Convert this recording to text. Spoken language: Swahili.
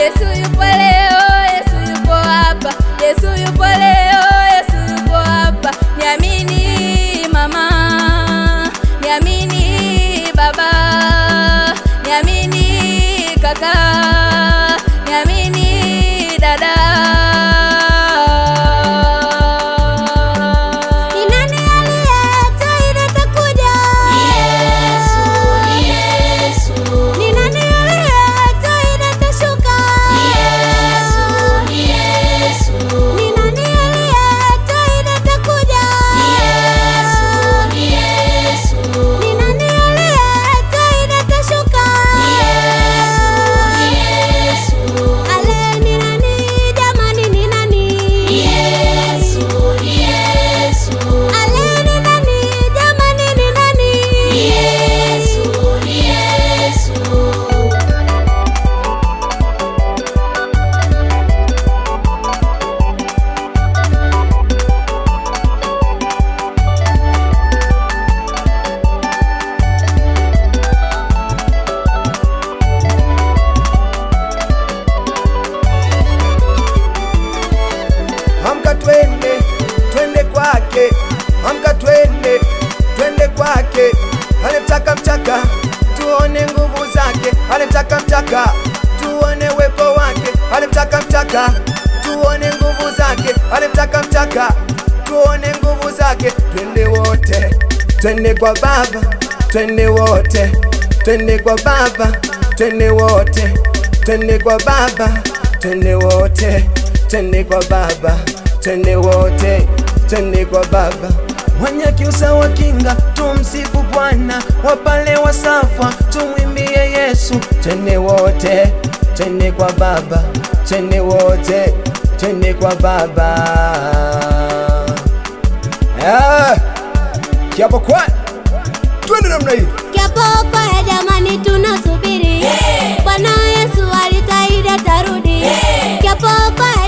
Yesu yupo leo, Yesu yupo hapa, Yesu yupo leo, Yesu yupo hapa. Niamini mama, niamini baba, niamini kaka, niamini dada. Twende kwake, amka twende kwake. Anataka mchaka tuone nguvu zake, anataka mchaka tuone uwepo wake, anataka mchaka tuone nguvu zake, anataka mchaka tuone nguvu zake. Twende wote, twende kwa Baba, twende wote, twende kwa Baba, twende wote, twende kwa Baba, twende wote, twende kwa Baba, twende wote, twende kwa Baba. Wenye kiu sawa kinga, tumsifu Bwana. Wapale wasafa, tumwimbie Yesu. Twende wote, twende kwa Baba, twende wote, twende kwa Baba. Kiapo kwa twende namna hii. Kiapo kwa jamani, tunasubiri Bwana Yesu alitaida tarudi. Kiapo kwa